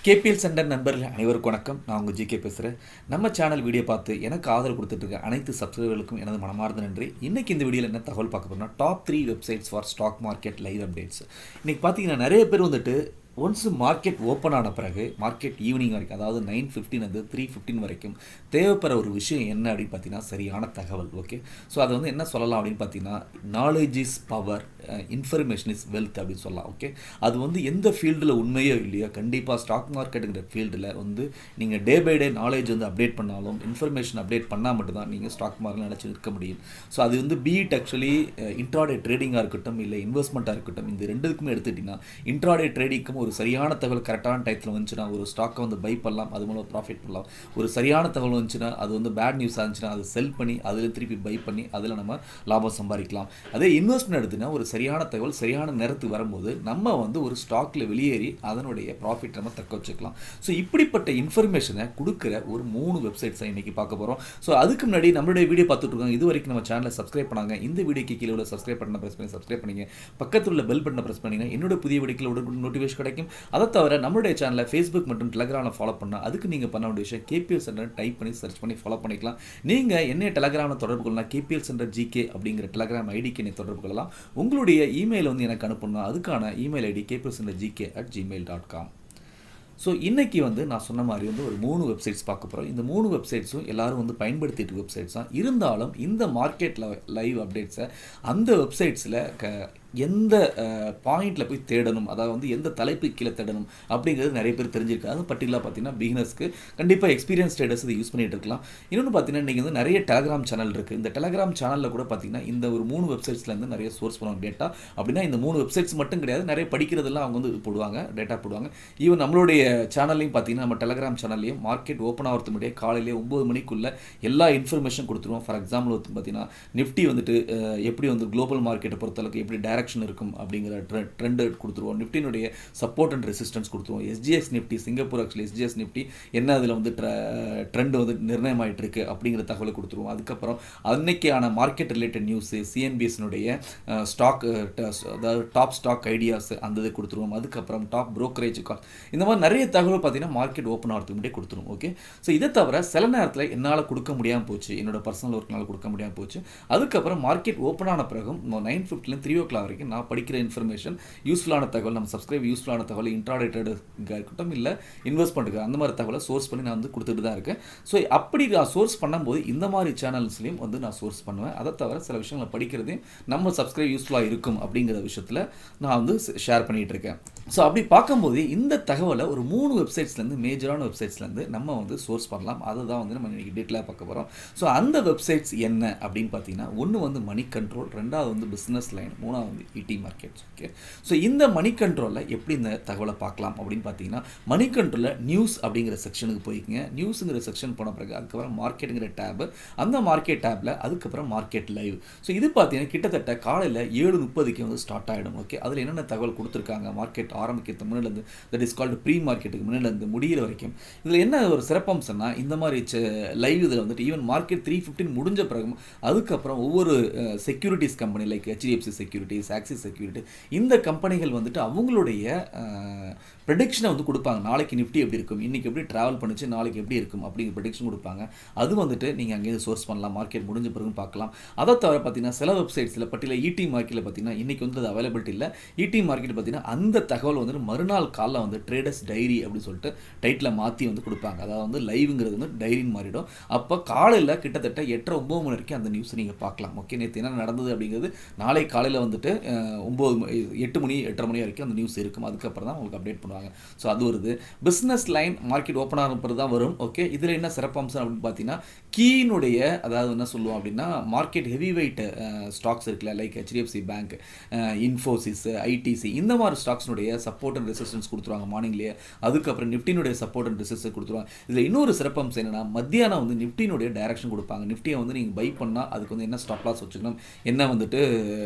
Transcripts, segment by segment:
KPL centre நண்பர்கள் அனைவருக்கும் வணக்கம். நான் உங்கள் ஜிகே பேசுகிறேன். நம்ம சேனல் வீடியோ பார்த்து எனக்கு ஆதரவு கொடுத்துட்டு இருக்க அனைத்து சப்ஸ்கிரைபர்களுக்கும் எனது மனமார்ந்த நன்றி. இன்றைக்கி இந்த வீடியோவில் என்ன தகவல் பார்க்க போகிறோம்னா, top 3 websites for stock market live updates. இன்றைக்கி பார்த்தீங்கன்னா நிறைய பேர் வந்துட்டு ஒன்ஸ் மார்க்கெட் ஓப்பன் ஆன பிறகு மார்க்கெட் ஈவினிங் வரைக்கும், அதாவது 9:15 வந்து 3:15 வரைக்கும் தேவைப்படுற ஒரு விஷயம் என்ன அப்படின்னு பார்த்தீங்கன்னா சரியான தகவல். ஓகே, ஸோ அதை வந்து என்ன சொல்லலாம் அப்படின்னு பார்த்தீங்கன்னா, knowledge is power, information is wealth அப்படின்னு சொல்லலாம். ஓகே, அது வந்து எந்த ஃபீல்டில் உண்மையோ இல்லையோ, கண்டிப்பாக ஸ்டாக் மார்க்கெட்டுங்கிற ஃபீல்டில் வந்து நீங்கள் டே பை டே நாலேஜ் வந்து அப்டேட் பண்ணாலும், இன்ஃபர்மேஷன் அப்டேட் பண்ணால் மட்டும்தான் நீங்கள் ஸ்டாக் மார்க்கெட் நினச்சி இருக்க முடியும். ஸோ அது வந்து பீட் ஆக்சுவலி இன்ட்ராடே ட்ரேடிங்காக இருக்கட்டும், இல்லை இன்வெஸ்ட்மெண்ட்டாக இருக்கட்டும், இந்த ரெண்டுக்குமே எடுத்துக்கிட்டிங்கன்னா இன்ட்ராடே ட்ரேடிங்க்கும் ஒரு சரியான தகவல் கரெக்டான டைத்தில் வந்துச்சுன்னா ஒரு ஸ்டாக்கை வந்து பை பண்ணலாம், அது மூலம் ப்ராஃபிட் பண்ணலாம். ஒரு சரியான தகவல் வந்துச்சுன்னா அது வந்து பேட் நியூஸாக இருந்துச்சுன்னா அதை செல் பண்ணி அதில் திருப்பி பை பண்ணி அதில் நம்ம லாபம் சம்பாதிக்கலாம். அதே இன்வெஸ்ட்மெண்ட் எடுத்துன்னா ஒரு சரியான தகவல் சரியான நேரத்துக்கு வரும்போது நம்ம வந்து ஒரு ஸ்டாக்கில் வெளியேறி அதனுடைய ப்ராஃபிட் நம்ம தக்க வச்சுக்கலாம். ஸோ இப்படிப்பட்ட இன்ஃபர்மேஷனை கொடுக்குற ஒரு 3 வெப்சைட்ஸை இன்றைக்கி பார்க்க போகிறோம். ஸோ அதுக்கு முன்னாடி நம்மளுடைய வீடியோ பார்த்துட்டு இருக்கோம், இது வரைக்கும் நம்ம சேனலை சப்ஸ்கிரைப் பண்ணாங்க, இந்த வீடியோக்கு கீழே உள்ள சப்ஸ்கிரைப் பட்டனை ப்ரெஸ் பண்ணி சப்ஸ்கிரைப் பண்ணிங்க, பக்கத்தில் உள்ள பெல் பட்டனை ப்ரெஸ் பண்ணிங்க, என்னோட புதிய வீடியோக்கள் உடனே நோட்டிஃபிகேஷன் கிடைக்கும். அதை தவிர நம்மளுடைய சேனலை ஃபேஸ்புக் மற்றும் டெலகிராமில் ஃபாலோ பண்ணால் அதுக்கு நீங்கள் பண்ண வேண்டிய விஷயம் கேபிஎல் சென்டர் டைப் பண்ணி சர்ச் பண்ணி ஃபாலோ பண்ணிக்கலாம். நீங்கள் என்ன டெலகிராமில் தொடர்பு கொள்ளலாம், கேபிஎல் சென்டர் ஜிகே அப்படிங்கிற டெலகிராம் ஐடிக்கு என்னை தொடர்பு கொள்ளலாம். உங்களுடைய இமெயில் வந்து எனக்கு அனுப்பணும், அதுக்கான இமெயில் ஐடி kpelsendergk@gmail.com. ஸோ இன்றைக்கி வந்து நான் சொன்ன மாதிரி வந்து ஒரு 3 வெப்சைட்ஸ் பார்க்க போகிறோம். இந்த 3 வெப்சைட்ஸும் எல்லோரும் வந்து பயன்படுத்திட்டு வெப்சைட்ஸ் தான். இருந்தாலும் இந்த மார்க்கெட் லைவ் அப்டேட்ஸை அந்த வெப்சைட்ஸில் எந்த பாயிண்டில் போய் தேடணும், அதாவது வந்து எந்த தலைப்பு கீழே தேடணும் அப்படிங்கிறது நிறைய பேர் தெரிஞ்சிருக்காது. அது பர்டிகுலராக பார்த்தீங்கன்னா பிகினர்ஸ்க்கு கண்டிப்பாக எக்ஸ்பீரியன்ஸ் ட்ரேடர்ஸ் இதை யூஸ் பண்ணிகிட்டு இருக்கலாம். இன்னொன்று பார்த்தீங்கன்னா நீங்கள் வந்து நிறைய டெலகிராம் சேனல் இருக்குது. இந்த டெலகிராம் சேனலில் கூட பார்த்தீங்கன்னா இந்த ஒரு 3 வெப்சைட்ஸ்லேருந்து நிறைய சோர்ஸ் பண்ணுவாங்க டேட்டா. அப்படின்னா இந்த 3 வெப்சைட்ஸ் மட்டும் கிடையாது, நிறைய படிக்கிறதெல்லாம் அவங்க வந்து போடுவாங்க, டேட்டா போடுவாங்க. ஈவன் நம்மளுடைய சேனல்லையும் பார்த்தீங்கன்னா நம்ம டெலகிராம் சேனல்லையும் மார்க்கெட் ஓப்பன் ஆகிறது முன்னாடியே காலையிலே 9 மணிக்குள்ளே எல்லா இன்ஃபர்மேஷன் கொடுத்துருவோம். ஃபார் எக்ஸாம்பிள் வந்து பார்த்தீங்கன்னா நிஃப்டி வந்துட்டு எப்படி வந்து குளோபல் மார்க்கெட்டை பொறுத்தளவுக்கு எப்படி டைரக்ஷன் இருக்கும் அப்படிங்கிற ட்ரெண்ட் கொடுத்துருவோம். நிஃப்டினுடைய சப்போர்ட் அண்ட் ரெசிஸ்டன்ஸ் கொடுத்துருவோம். SGX Nifty, Singapore actually SGX Nifty என்ன அதில் வந்து ட்ரெண்ட் வந்து நிர்ணயம் ஆகிட்டு இருக்கு அப்படிங்கிற தகவலை கொடுத்துருவோம். அதுக்கப்புறம் அன்னைக்கான மார்க்கெட் ரிலேட்டட் நியூஸு, சிஎன்பிஎஸ்னுடைய ஸ்டாக், அதாவது டாப் ஸ்டாக் ஐடியாஸ் அந்த இது கொடுத்துருவோம். அதுக்கப்புறம் டாப் ப்ரோக்கரேஜ் காஸ்ட், இந்த மாதிரி நிறைய தகவல் பார்த்தீங்கன்னா மார்க்கெட் ஓப்பன் ஆகிறதுக்கு முன்னாடியே கொடுத்துருவோம். ஓகே, ஸோ இதை தவிர சில நேரத்தில் என்னால் கொடுக்க முடியாமல் போச்சு, என்னோட பர்சனல் ஒர்க்னால் கொடுக்க முடியாமல் போச்சு. அதுக்கப்புறம் மார்க்கெட் ஓப்பன் ஆன பிறகும் 9:15 3 o'clock வரைக்கும் நான் படிக்கிற இன்ஃபர்மேஷன் யூஸ்ஃபுல்லான தகவல், நம்ம சப்ஸ்கிரைப் யூஸ்ஃபுல்லான தகவல், இன்ட்ராடே ட்ரேடர்ஸாக இருக்கட்டும் இல்லை இன்வெஸ்ட்மெண்ட்டுக்கு அந்த மாதிரி தகவலை சோர்ஸ் பண்ணி நான் வந்து கொடுத்துட்டு தான் இருக்கேன். ஸோ அப்படி நான் சோர்ஸ் பண்ணும்போது இந்த மாதிரி சேனல்ஸ்லையும் வந்து நான் சோர்ஸ் பண்ணுவேன். அதை தவிர சில விஷயங்களை படிக்கிறதையும் நம்ம சப்ஸ்கிரைப் யூஸ்ஃபுல்லாக இருக்கும் அப்படிங்கிற விஷயத்தில் நான் வந்து ஷேர் பண்ணிகிட்டு இருக்கேன். ஸோ அப்படி பார்க்கும்போது இந்த தகவலை ஒரு 3 வெப்சைட்ஸ்லேருந்து, மேஜரான வெப்சைட்ஸ்லேருந்து நம்ம வந்து சோர்ஸ் பண்ணலாம். அதை தான் வந்து நம்ம இன்றைக்கி டீட்டெயிலாக பார்க்க போகிறோம். ஸோ அந்த வெப்சைட்ஸ் என்ன அப்படின்னு பார்த்தீங்கன்னா, ஒன்று வந்து மணி கண்ட்ரோல், ரெண்டாவது வந்து பிஸ்னஸ் லைன், மூணாவது வந்து இடி மார்க்கெட்ஸ். ஓகே, ஸோ இந்த மணி கண்ட்ரோலில் எப்படி இந்த தகவலை பார்க்கலாம் அப்படின்னு பார்த்தீங்கன்னா, மணி கண்ட்ரோலில் நியூஸ் அப்படிங்கிற செக்ஷனுக்கு போய்க்குங்க. நியூஸுங்கிற செக்ஷன் போன பிறகு அதுக்கப்புறம் மார்க்கெட்டுங்கிற டேபு, அந்த மார்க்கெட் டேப்பில் அதுக்கப்புறம் மார்க்கெட் லைவ். ஸோ இது பார்த்தீங்கன்னா கிட்டத்தட்ட காலையில் 7:30 வந்து ஸ்டார்ட் ஆகிடும். ஓகே, அதில் என்னென்ன தகவல் கொடுத்துருக்காங்க மார்க்கெட் ஆரம்பிக்கிறது முன்னிலேருந்து, தட் இஸ் கால்டு ப்ரீ மார்க்கெட்டுக்கு முன்னிலேருந்து முடிகிற வரைக்கும். இதில் என்ன ஒரு சிறப்பம்சம்னா, இந்த மாதிரி லைவ் இதில் வந்துட்டு ஈவன் மார்க்கெட் 3:15 முடிஞ்ச பிறகு அதுக்கப்புறம் ஒவ்வொரு securities company like HDFC securities, axis security, இந்த கம்பெனிகள் வந்துட்டு அவங்களுடைய ப்ரெடிக்ஷனை வந்து கொடுப்பாங்க. நாளைக்கு நிஃப்டி எப்படி இருக்கும், இன்றைக்கி எப்படி ட்ராவல் பண்ணிச்சு, நாளைக்கு எப்படி இருக்கும் அப்படிங்கிற ப்ரெடிக்ஷன் கொடுப்பாங்க. அது வந்துட்டு நீங்கள் அங்கேயே சோர்ஸ் பண்ணலாம், மார்க்கெட் முடிஞ்ச பிறகு பார்க்கலாம். அதை தவிர பார்த்தீங்கன்னா சில வெப்சைட்ஸில் பட்டியல இடி மார்க்கெட்டில் பார்த்தீங்கன்னா இன்றைக்கி வந்து அது அவைலபிலிட்டி இல்லை. இடி மார்க்கெட் பார்த்தீங்கன்னா அந்த தகவல் வந்துட்டு மறுநாள் காலைல வந்து ட்ரேடர்ஸ் டைரி அப்படின்னு சொல்லிட்டு டைட்டில் மாற்றி வந்து கொடுப்பாங்க. அதாவது வந்து லைவுங்கிறது வந்து டைரின்னு மாறிடும். அப்போ காலையில் கிட்டத்தட்ட 8:30-9 மணி வரைக்கும் அந்த நியூஸை நீங்கள் பார்க்கலாம். ஓகே, நேற்று என்ன நடந்தது அப்படிங்கிறது நாளை காலையில் வந்துட்டு 8 மணி 8:30 மணி வரைக்கும் அந்த நியூஸ் இருக்கும். அதுக்கப்புறம் தான் உங்களுக்கு அப்டேட் பண்ணுவாங்க. ஸோ அது வருது. பிஸ்னஸ் லைன் மார்க்கெட் ஓப்பன் ஆகிற பிறகு தான் வரும். ஓகே, இதில் என்ன சிறப்பம்சம் அப்படின்னு பார்த்தீங்கன்னா, கீனுடைய அதாவது என்ன சொல்லுவோம் அப்படின்னா மார்க்கெட் ஹெவி வெயிட் ஸ்டாக்ஸ் இருக்குல்ல, like HDFC bank, Infosys, ITC, இந்த மாதிரி ஸ்டாக்ஸ்னுடைய சப்போர்ட் அண்ட் ரெசிஸ்டன்ஸ் கொடுத்துருவாங்க மார்னிங்லேயே. அதுக்கப்புறம் நிஃப்டினுடைய சப்போர்ட் அண்ட் ரெசிஸ்டன்ஸ் கொடுத்துருவாங்க. இதில் இன்னொரு சிறப்பம்சம் என்னென்னா, மத்தியானம் வந்து நிஃப்டினுடைய டைரக்ஷன் கொடுப்பாங்க. நிஃப்டியை வந்து நீங்கள் பை பண்ணால் அதுக்கு வந்து என்ன ஸ்டாப் லாஸ் வச்சுக்கணும், என்ன வந்துட்டு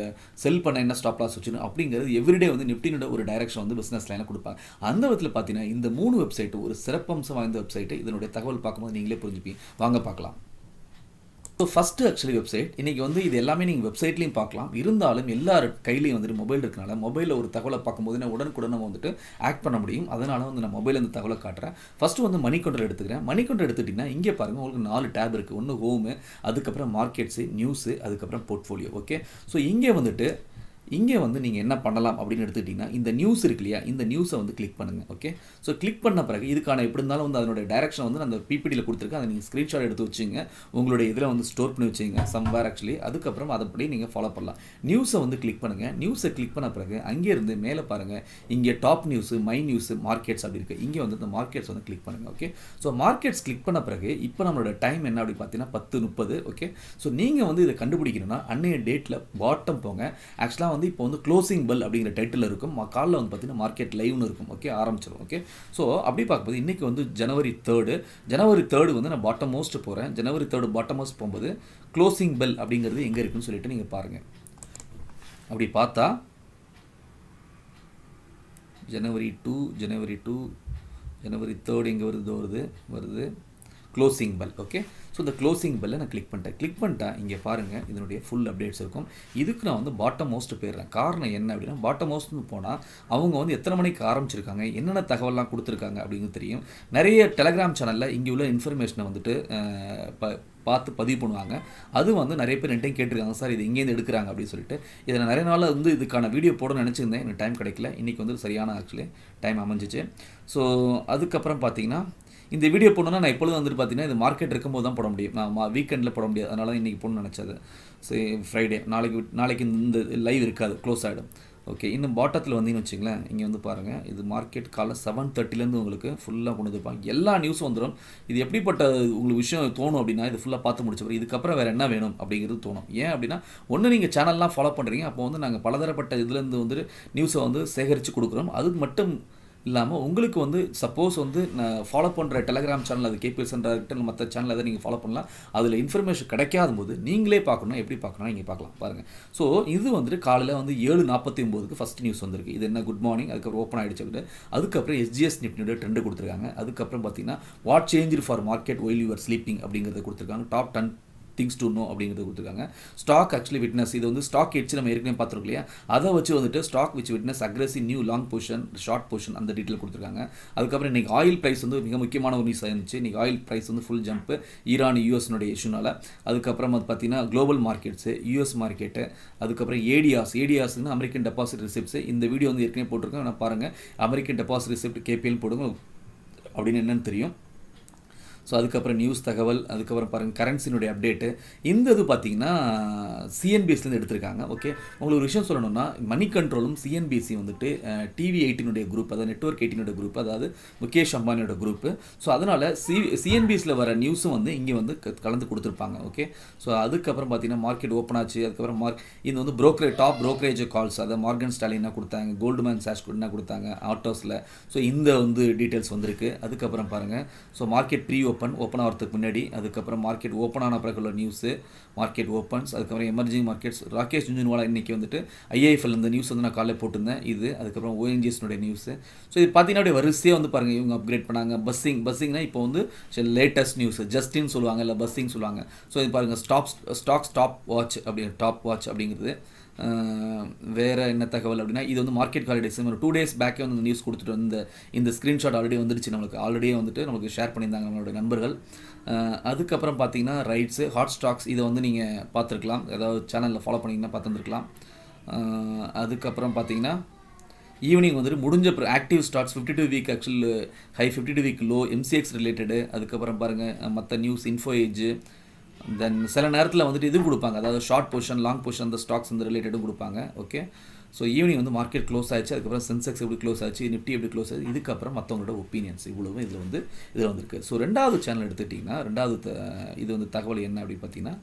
செல் பண்ண என்ன ஸ்டாப் லாஸ் வச்சுக்கணும் அப்படிங்கிறது எவ்ரிடே வந்து நிஃப்டினோட ஒரு டைரக்ஷன் வந்து பிஸ்னஸ் லைனில் கொடுப்பாங்க. அந்த விதத்தில் பார்த்தீங்கன்னா இந்த 3 வெப்சைட்டு ஒரு சிறப்பம்சம் வாய்ந்த வெப்சைட்டு. இதனுடைய தகவல் பார்க்கும்போது நீங்களே புரிஞ்சுப்பீங்க. வாங்க பார்க்கலாம். ஸோ ஃபஸ்ட்டு ஆக்சுவலி வெப்சைட் இன்றைக்கி வந்து இது எல்லாமே நீங்கள் வெப்சைட்லேயும் பார்க்கலாம். இருந்தாலும் எல்லார் கையிலையும் வந்துட்டு மொபைல் இருக்கனால மொபைலில் ஒரு தகவலை பார்க்கும்போது நான் உடனுக்குடன் நம்ம வந்துட்டு ஆக்ட் பண்ண முடியும். அதனால் வந்து நான் மொபைலில் இந்த தகவலை காட்டுறேன். ஃபஸ்ட்டு வந்து மணி கவுண்டர் எடுத்துக்கிறேன். மணி கவுண்டர் எடுத்துட்டிங்கன்னா இங்கே பாருங்கள், உங்களுக்கு 4 டேப் இருக்குது. ஒன்று ஹோமு, அதுக்கப்புறம் மார்க்கெட்ஸு, நியூஸு, அதுக்கப்புறம் போர்ட்ஃபோலியோ. ஓகே, ஸோ இங்கே வந்து நீங்கள் என்ன பண்ணலாம் அப்படின்னு எடுத்துக்கிட்டிங்கன்னா, இந்த நியூஸ் இருக்கு இல்லையா, இந்த நியூஸை வந்து கிளிக் பண்ணுங்கள். ஓகே, ஸோ கிளிக் பண்ண பிறகு இதுக்கான எப்படி இருந்தாலும் வந்து அதனுடைய டைரக்ஷன் வந்து அந்த பிபிடியில் கொடுத்துருக்கேன். அதை நீங்கள் ஸ்க்ரீன்ஷாட் எடுத்து வச்சுங்க, உங்களுடைய இதில் வந்து ஸ்டோர் பண்ணி வச்சுங்க சம்வேர் ஆக்சுவலி. அதுக்கப்புறம் அதைப்படி நீங்கள் ஃபாலோ பண்ணலாம். நியூஸை வந்து கிளிக் பண்ணுங்கள். நியூஸை கிளிக் பண்ண பிறகு அங்கேருந்து மேலே பாருங்கள், இங்கே top news, my news, markets அப்படி இருக்குது. இங்கே வந்து இந்த மார்க்கெட்ஸ் வந்து கிளிக் பண்ணுங்கள். ஓகே, ஸோ மார்க்கெட்ஸ் கிளிக் பண்ண பிறகு இப்போ நம்மளோட டைம் என்ன அப்படி பார்த்தீங்கன்னா 10:30. ஓகே, ஸோ நீங்கள் வந்து இதை கண்டுபிடிக்கணும்னா அன்னைய டேட்டில் பாட்டம் போங்க. ஆக்சுவலாக வந்து இப்போ வந்து க்ளோசிங் பெல் அப்படிங்கிற டைட்டில் இருக்கும். காலில் வந்து பார்த்தீங்கன்னா மார்க்கெட் லைவ்னு இருக்கும். ஓகே, ஆரம்பிச்சிடும். ஓகே, ஸோ அப்படி பார்க்கும்போது இன்றைக்கி வந்து ஜனவரி 3 வந்து நான் பாட்டம் மோஸ்ட் போகிறேன். ஜனவரி 3 பாட்டம் மோஸ்ட் போகும்போது க்ளோசிங் பெல் அப்படிங்கிறது எங்கே இருக்குன்னு சொல்லிட்டு நீங்கள் பாருங்கள். அப்படி பார்த்தா ஜனவரி 3 எங்கே வருது க்ளோசிங் பெல். ஓகே, ஸோ இந்த க்ளோசிங் பெல்லை நான் கிளிக் பண்ணிட்டேன். இங்கே பாருங்கள், இதனுடைய ஃபுல் அப்டேட்ஸ் இருக்கும். இதுக்கு நான் வந்து பாட்டம் மோஸ்ட் போயிடுறேன். காரணம் என்ன அப்படின்னா, பாட்டம் மோஸ்ட்னு போனால் அவங்க வந்து எத்தனை மணிக்கு ஆரம்பிச்சிருக்காங்க, என்னென்ன தகவல்லாம் கொடுத்துருக்காங்க அப்படிங்கிறது தெரியும். நிறைய டெலகிராம் சேனலில் இங்கே உள்ள இன்ஃபர்மேஷனை வந்துட்டு பார்த்து பதிவு பண்ணுவாங்க. அது வந்து நிறைய பேர் என்கிட்ட கேட்டிருக்காங்க, சார் இது எங்கேருந்து எடுக்கிறாங்க அப்படின்னு சொல்லிட்டு. இதில் நிறைய நாள் வந்து இதுக்கான வீடியோ போடணும்னு நினச்சிருந்தேன், எனக்கு டைம் கிடைக்கல. இன்றைக்கி வந்து சரியான ஆக்சுவலி டைம் அமைஞ்சிச்சு. ஸோ அதுக்கப்புறம் பார்த்தீங்கன்னா இந்த வீடியோ போடணுன்னா நான் எப்பொழுதும் வந்துட்டு பார்த்தீங்கன்னா இது மார்க்கெட் இருக்கும்போது தான் போட முடியும். நான் வீக்கெண்டில் போட முடியாது. அதனால தான் இன்றைக்கி போடணும்னு நினச்சது. சரி, ஃப்ரைடே நாளைக்கு இந்த லைவ் இருக்காது, க்ளோஸ் ஆகிடும். ஓகே, இன்னும் பாட்டத்தில் வந்தீங்கன்னு வச்சிங்களேன், இங்கே வந்து பாருங்கள், இது மார்க்கெட் காலை 7:30 உங்களுக்கு ஃபுல்லாக கொண்டு வந்துருப்பாங்க. எல்லா நியூஸும் வந்துடும். இது எப்படிப்பட்ட உங்களுக்கு விஷயம் தோணும் அப்படின்னா, இது ஃபுல்லாக பார்த்து முடிச்சப்பறம் இதுக்கப்புறம் வேறு என்ன வேணும் அப்படிங்கிறது தோணும். ஏன் அப்படின்னா, ஒன்று நீங்கள் சேனல்லாம் ஃபாலோ பண்ணுறீங்க, அப்போ வந்து நாங்கள் பலதரப்பட்ட இதுலேருந்து வந்து நியூஸை வந்து சேகரித்து கொடுக்குறோம். அது மட்டும் இல்லாமல் உங்களுக்கு வந்து சப்போஸ் வந்து நான் ஃபாலோ பண்ணுற டெலகிராம் சேனல், அது கேபிஎஸ்ன்றாகிட்ட மற்ற சேனல் எதை நீங்கள் ஃபாலோ பண்ணலாம். அதில் இன்ஃபர்மேஷன் கிடைக்காத போது நீங்களே பார்க்கணும். எப்படி பார்க்கணும் நீங்கள் பார்க்கலாம் பாருங்கள். ஸோ இது வந்துட்டு காலையில் வந்து 7:49 ஃபஸ்ட் நியூஸ் வந்திருக்கு. இது என்ன, குட் மார்னிங், அதுக்கப்புறம் ஓப்பன் ஆகிடுச்சு அப்படின்ட்டு. அதுக்கப்புறம் SGS நிஃப்டியோட ட்ரெண்டு கொடுத்துருக்காங்க. அதுக்கப்புறம் பார்த்தீங்கன்னா what change for market while you're sleeping அப்படிங்கிறத கொடுத்துருக்காங்க. டாப் 10 திங்ஸ் டு நோ அப்படிங்கிறது கொடுத்துருக்காங்க. ஸ்டாக் ஆக்சுவலி விட்னஸ், இது வந்து ஸ்டாக் எட்ஜ் நம்ம ஏற்கனவே பார்த்துருக்கோம் இல்லையா, அதை வச்சு வந்துட்டு stock which witness aggressive new long position, short position, அந்த டீட்டெயில் கொடுத்துருக்காங்க. அதுக்கப்புறம் இன்றைக்கி ஆயில் ப்ரைஸ் வந்து மிக முக்கியமான ஒரு நியூஸ் இருந்துச்சு. இன்றைக்கி ஆயில் ப்ரைஸ் வந்து ஃபுல் ஜம்ப்பு ஈரான் யூஎஸ்னுடைய இஷ்யூனால. அதுக்கப்புறம் அது பார்த்தீங்கன்னா குளோபல் மார்க்கெட்ஸு, யூஎஸ் மார்க்கெட்டு, அதுக்கப்புறம் ஏடிஆர்ஸ்னு அமெரிக்கன் டெபாசிட் ரிசிப்ட்ஸு. இந்த வீடியோ வந்து ஏற்கனவே போட்டிருக்கேன், நான் பாருங்கள். அமெரிக்கன் டெபாசிட் ரிசிப்ட் KPL போடுங்க அப்படின்னு என்னென்னு தெரியும். ஸோ அதுக்கப்புறம் நியூஸ் தகவல், அதுக்கப்புறம் பாருங்கள் கரன்சினுடைய அப்டேட்டு. இந்த இது பார்த்தீங்கன்னா CNBCலேருந்து எடுத்திருக்காங்க. ஓகே, உங்களுக்கு ஒரு விஷயம் சொல்லணும்னா, மணி கண்ட்ரோலும் CNBC வந்துட்டு TV18 குரூப், அதாவது நெட்வொர்க் 18 குரூப், அதாவது முகேஷ் அம்பானியோட குரூப்பு. ஸோ அதனால் CNBCயில் வர நியூஸும் வந்து இங்கே வந்து கலந்து கொடுத்துருப்பாங்க. ஓகே, ஸோ அதுக்கப்புறம் பார்த்தீங்கன்னா மார்க்கெட் ஓப்பன் ஆச்சு. அதுக்கப்புறம் இது வந்து டாப் ப்ரோக்கரேஜ் கால்ஸ், அதாவது மார்கன் ஸ்டாலின் என்ன கொடுத்தாங்க, கோல்ட்மேன் சாக்ஸ் என்ன கொடுத்தாங்க ஆட்டோஸில். ஸோ இந்த வந்து டீட்டெயில்ஸ் வந்திருக்கு. அதுக்கப்புறம் பாருங்கள், ஸோ மார்க்கெட் ஓப்பன் ஆகிறதுக்கு முன்னாடி, அதுக்கப்புறம் மார்க்கெட் ஓப்பன் ஆன பிறகு உள்ள நியூஸு, மார்க்கெட் ஓப்பன்ஸ், அதுக்கப்புறம் எமர்ஜிங் மார்க்கெட்ஸ். ராகேஷ் ஜுன்ஜுன்வாலா இன்றைக்கி வந்துட்டு IIFL இந்த நியூஸ் வந்து நான் காலையில் போட்டிருந்தேன். இது அதுக்கப்புறம் ONGSனுடைய நியூஸு. ஸோ இது பார்த்தீங்கன்னா அப்படியே வரிசையாக வந்து பாருங்கள், இவங்க அப்கிரேட் பண்ணாங்க. பஸ்ஸிங்னா இப்போ வந்து லேட்டஸ்ட் நியூஸ், ஜஸ்டின்னு சொல்லுவாங்க, இல்லை பஸ்ஸிங் சொல்லுவாங்க. ஸோ இது பாருங்கள், டாப் வாட்ச் அப்படிங்கிறது. வேறு என்ன தகவல் அப்படின்னா, இது வந்து மார்க்கெட் ஹாலிடேஸ். ஒரு 2 days பேக்கே வந்து நியூஸ் கொடுத்துட்டு இந்த ஸ்க்ரீன்ஷாட் ஆல்ரெடி வந்துடுச்சு. ஆல்ரெடியே வந்துட்டு நமக்கு ஷேர் பண்ணியிருந்தாங்க நம்மளோட நண்பர்கள். அதுக்கப்புறம் பார்த்தீங்கன்னா ரைட்ஸு, ஹாட் ஸ்டாக்ஸ், இதை வந்து நீங்கள் பார்த்துருக்கலாம், ஏதாவது சேனலில் ஃபாலோ பண்ணிங்கன்னா பார்த்துருந்துருக்கலாம். அதுக்கப்புறம் பார்த்தீங்கன்னா ஈவினிங் வந்துட்டு முடிஞ்ச active stocks 52 week actual high, 52 week low, MCX related. அதுக்கப்புறம் பாருங்கள் மற்ற நியூஸ், இன்ஃபோ ஏஜ். தென் சில நேரத்தில் வந்துட்டு இதுவும் கொடுப்பாங்க, அதாவது ஷார்ட் பொசிஷன், லாங் பொசிஷன், அந்த ஸ்டாக்ஸ் வந்து ரிலேட்டடும் கொடுப்பாங்க. ஓகே, ஸோ ஈவினிங் வந்து மார்க்கெட் க்ளோஸ் ஆச்சு. அதுக்கப்புறம் சென்செக்ஸ் எப்படி க்ளோஸ் ஆச்சு, நிஃப்டி எப்படி க்ளோஸ் ஆச்சு, இதுக்கப்புறம் மற்றவங்களோட ஒப்பீனியன்ஸ் இவ்வளவு இதில் வந்திருக்கு. ஸோ ரெண்டாவது சேனல் எடுத்துக்கிட்டிங்கன்னா, இது வந்து தகவல் என்ன அப்படின்னு பார்த்தீங்கன்னா,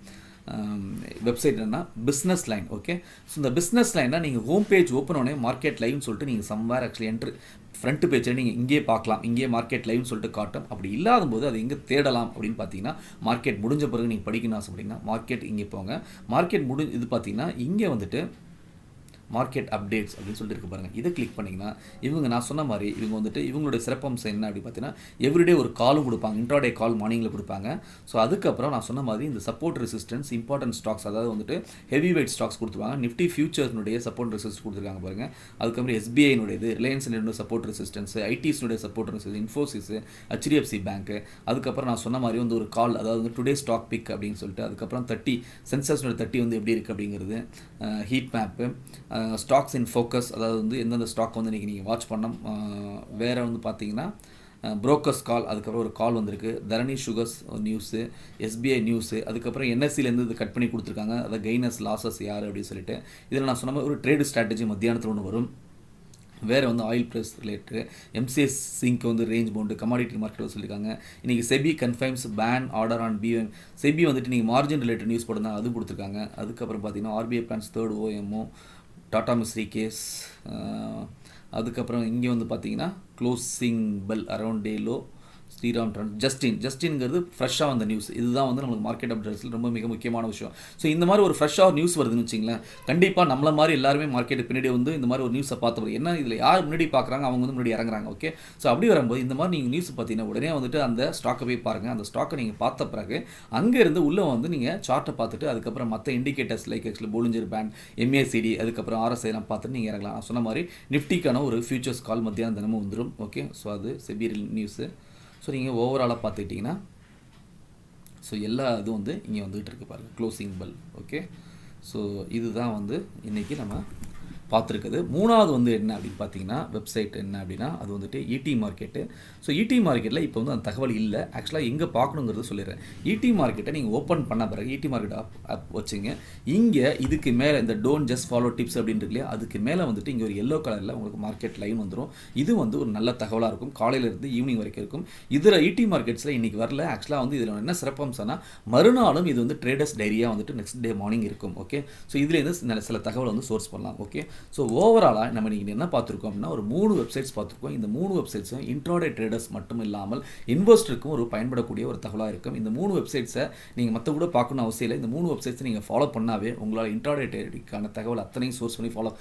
வெப்சைட் என்னன்னா பிஸ்னஸ் லைன். ஓகே, ஸோ இந்த பிஸ்னஸ் லைன்னா நீங்கள் ஹோம் பேஜ் ஓப்பன் உடனே மார்க்கெட் லைவ்னு சொல்லிட்டு நீங்கள் சம்வேர் ஆக்சுவலி ஃப்ரண்ட் பேஜில் நீங்கள் இங்கே பார்க்கலாம். இங்கே மார்க்கெட் லைவ்னு சொல்லிட்டு காட்டும். அப்படி இல்லாத போது அது எங்கே தேடலாம் அப்படின்னு பார்த்தீங்கன்னா, மார்க்கெட் முடிஞ்ச பிறகு நீங்கள் படிக்கணும் ஆசைப்பட்டீங்கன்னா மார்க்கெட் இங்கே போங்க. மார்க்கெட் இது பார்த்தீங்கன்னா இங்கே வந்துட்டு மார்க்கெட் அப்டேட்ஸ் அப்படின்னு சொல்லிட்டு இருக்கு பாருங்கள். இதை கிளிக் பண்ணிங்கன்னா இவங்க நான் சொன்ன மாதிரி இவங்க வந்துட்டு இவங்களுடைய சிறப்பம்சம் என்ன அப்படின்னு பார்த்தீங்கன்னா எவ்ரிடே ஒரு காலும் கொடுப்பாங்க, இன்ட்ராடே கால் மார்னிங்கில் கொடுப்பாங்க. ஸோ அதுக்கப்புறம் நான் சொன்ன மாதிரி இந்த சப்போர்ட் ரெசிஸ்டன்ஸ் இம்பார்ட்டன்ட் ஸ்டாக்ஸ், அதாவது வந்துட்டு ஹெவி வெயிட் ஸ்டாக்ஸ் கொடுத்துருவாங்க. நிஃப்டி ஃபியூச்சர்ஸ்னுடைய சப்போர்ட் ரெசிஸ்டன்ஸ் கொடுத்துருக்காங்க பாருங்கள். அதுக்கப்புறம் எஸ்பிஐனுடையது, ரிலையன்ஸ் சப்போர்ட் ரெசிஸ்டன்ஸ், ஐடிஸ்னுடைய support resistance, Infosys, HDFC bank. அதுக்கப்புறம் நான் சொன்ன மாதிரி வந்து ஒரு கால், அதாவது வந்து டுடே ஸ்டாக் பிக் அப்படின்னு சொல்லிட்டு. அதுக்கப்புறம் 30 சென்சஸ்னுடைய 30 வந்து எப்படி இருக்குது அப்படிங்கிறது, ஹீட் மேப்பு, ஸ்டாக்ஸ் இன் ஃபோக்கஸ், அதாவது வந்து எந்தெந்த ஸ்டாக் வந்து நீங்கள் வாட்ச் பண்ணோம். வேறு வந்து பார்த்தீங்கன்னா புரோக்கர்ஸ் கால், அதுக்கப்புறம் ஒரு கால் வந்திருக்கு, தரணி சுகர்ஸ் நியூஸு, எஸ்பிஐ நியூஸு, அதுக்கப்புறம் என்எஸ்சிலேருந்து இது கட் பண்ணி கொடுத்துருக்காங்க, அதாவது கெய்னஸ் லாஸஸ் யார் அப்படின்னு சொல்லிட்டு. இதில் நான் சொன்ன மாதிரி ஒரு ட்ரேடு ஸ்ட்ராட்டஜி மத்தியானத்தில் ஒன்று வரும். வேறு வந்து ஆயில் ப்ரைஸ் ரிலேட்டடு, எம்சிஎஸ் சிங்க் வந்து ரேஞ்ச் பவுண்டு, கமாடிட்டி மார்க்கெட் சொல்லியிருக்காங்க. இன்றைக்கி SEBI confirms ban order on PM, SEBI வந்துட்டு நீங்கள் மார்ஜின் ரிலேட்டட் நியூஸ் போட்டிருந்தாங்க, அதுவும் கொடுத்துருக்காங்க. அதுக்கப்புறம் பார்த்தீங்கன்னா RBI plans 3rd OMO, Tata Mistry case. அதுக்கப்புறம் இங்கே வந்து பார்த்தீங்கன்னா closing bell around day low, Shriram ஜஸ்டின்ங்கிறது ஃப்ரெஷ்ஷாக வந்த நியூஸ். இதுதான் வந்து நம்மளுக்கு மார்க்கெட் அப்டேட்ஸில் ரொம்ப மிக முக்கியமான விஷயம். ஸோ இந்த மாதிரி ஒரு ஃப்ரெஷ்ஷாக நியூஸ் வருதுன்னு வச்சிங்களேன், கண்டிப்பாக நம்மள மாதிரி எல்லாருமே மார்க்கெட்டுக்கு பின்னாடி வந்து இந்த மாதிரி ஒரு நியூஸை பார்த்து என்ன இதில் யார் முன்னாடி பார்க்குறாங்க அவங்க வந்து முன்னாடி இறங்குறாங்க. ஓகே, ஸோ அப்படி வரும்போது இந்த மாதிரி நீங்கள் நியூஸ் பார்த்தீங்கன்னா உடனே வந்துட்டு அந்த ஸ்டாக்கை போய் பாருங்கள். அந்த ஸ்டாக்கை நீங்கள் பார்த்த பிறகு அங்கேருந்து உள்ளே வந்து நீங்கள் சார்ட்டை பார்த்துட்டு அதுக்கப்புறம் மற்ற indicators like actually Bollinger band, MACD, அதுக்கப்புறம் ஆர்எஸ்ஐலாம் பார்த்துட்டு நீங்கள் இறங்கலாம். நான் சொன்ன மாதிரி நிஃப்டிக்கான ஒரு ஃபியூச்சர்ஸ் கால் மத்தியானம் தினமும் வந்துடும். ஓகே, ஸோ அது செபி நியூஸு. ஸோ நீங்கள் ஓவராலாக பார்த்துக்கிட்டிங்கன்னா ஸோ எல்லா இதுவும் வந்து இங்கே வந்துகிட்டு இருக்கு பாருங்கள், க்ளோசிங் பெல். ஓகே, ஸோ இதுதான் வந்து இன்றைக்கி நம்ம பார்த்துருக்குது. மூணாவது வந்து என்ன அப்படின்னு பார்த்தீங்கன்னா வெப்சைட் என்ன அப்படின்னா அது வந்துட்டு இடி மார்க்கெட்டு. ஸோ இடி மார்க்கெட்டில் இப்போ வந்து அந்த தகவல் இல்லை. ஆக்சுவலாக எங்கே பார்க்கணுங்கிறது சொல்லிடுறேன். இடி மார்க்கெட்டை நீங்கள் ஓப்பன் பண்ண பிறகு இடி மார்க்கெட் ஆப் வச்சுங்க. இங்கே இதுக்கு மேலே இந்த டோன்ட் ஜஸ்ட் ஃபாலோ டிப்ஸ் அப்படின்னு இருக்கு இல்லையா, அதுக்கு மேலே வந்துட்டு இங்கே ஒரு எல்லோ கலரில் உங்களுக்கு மார்க்கெட் லைன் வந்துடும். இது வந்து ஒரு நல்ல தகவலாக இருக்கும், காலையிலேருந்து ஈவினிங் வரைக்கும் இருக்கும். இதில் இடி மார்க்கெட்ஸில் இன்றைக்கி வரல. ஆக்சுவலாக வந்து இதில் என்ன சிறப்பம்சம்னா மறுநாளும் இது வந்து ட்ரேடர்ஸ் டைரியாக வந்துட்டு நெக்ஸ்ட் டே மார்னிங் இருக்கும். ஓகே, ஸோ இதுலேருந்து சில தகவல் வந்து சோர்ஸ் பண்ணலாம். ஓகே, ஸோ ஓவராலாக நம்ம நீங்கள் என்ன பார்த்துருக்கோம் அப்படின்னா ஒரு 3 வெப்சைட்ஸ் பார்த்துருக்கோம். இந்த 3 வெப்சைட்ஸும் இன்ட்ராடே ட்ரேடர்ஸ் மட்டும் இல்லாமல் இன்வெஸ்டருக்கும் ஒரு பயன்படக்கூடிய ஒரு தகவலாக இருக்கும். இந்த 3 வெப்சைட்ஸை நீங்கள் மற்ற கூட பார்க்கணும் அவசியம் இல்லை. இந்த 3 வெப்சைட்ஸை நீங்கள் ஃபாலோ பண்ணாவே உங்களால் இன்ட்ராடே ட்ரேடிங்கான தகவல் அத்தனையும் சோர்ஸ் பண்ணி ஃபாலோ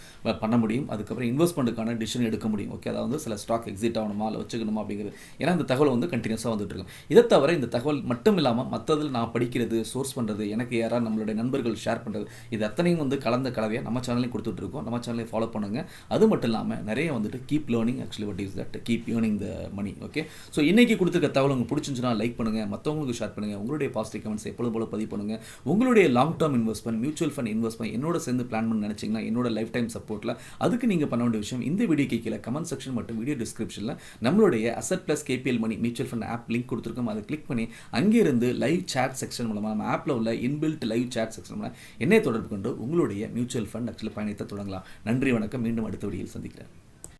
பண்ண முடியும். அதுக்கப்புறம் இன்வெஸ்ட்மெண்ட்டுக்கான டிசிஷன் எடுக்க முடியும். ஓகே, அதாவது சில ஸ்டாக் எக்ஸிட் ஆகணுமா இல்லை வச்சுக்கணுமா அப்படிங்கிறது. ஏன்னா இந்த தகவல் வந்து கண்டினியூஸாக வந்துட்டு இருக்கும். இதை தவிர இந்த தகவல் மட்டும் இல்லாமல் மற்றதில் நான் படிக்கிறது, சோர்ஸ் பண்ணுறது, எனக்கு யாராவது நம்மளுடைய நண்பர்கள் ஷேர் பண்ணுறது, இது அத்தனையும் வந்து கலந்த கலவையாக நம்ம சேனலையும் கொடுத்துட்ருக்கோம். நம்ம சேனலையும் ஃபாலோ பண்ணுங்கள். அது மட்டும் இல்லாமல் நிறைய வந்துட்டு keep learning, actually what is that, keep earning the money. Okay, so இன்றைக்கி கொடுத்துருக்க தகவல் உங்களுக்கு பிடிச்சிருந்துச்சுன்னா லைக் பண்ணுங்கள், மற்றவங்களுக்கு ஷேர் பண்ணுங்கள், உங்களுடைய பாசிட்டிவ் கமெண்ட்ஸ் எப்பொழுது போல பதிவு பண்ணுங்கள். உங்களுடைய long term investment, mutual fund investment என்னோட சேர்ந்து பிளான் பண்ணி நினச்சிங்கன்னா என்னோட லைஃப் டைம் சப்போர்ட்டில் அதுக்கு நீங்கள் பண்ண வேண்டிய விஷயம் இந்த வீடியோக்கு கீழே கமெண்ட் செக்ஷன் மற்றும் வீடியோ டிஸ்கிரிப்ஷனில் நம்மளுடைய அசட் ப்ளஸ் கேபிஎல் மணி மியூச்சுவல் ஃபண்ட் ஆப் லிங்க் கொடுத்துருக்கோம். அதை கிளிக் பண்ணி அங்கேருந்து லைவ் சேட் செக்ஷன் மூலமாக நம்ம ஆப்பில் உள்ள இன்பில்ட் லைவ் சேட் செக்ஷன் மூலம் என்னை தொடர்பு கொண்டு உங்களுடைய மியூச்சுவல் ஃபண்ட் ஆக்சுவலி பயணத்தை தொடங்கலாம். நன்றி, வணக்கம். மீண்டும் அடுத்த வீடியோவில் சந்திக்கிறேன்.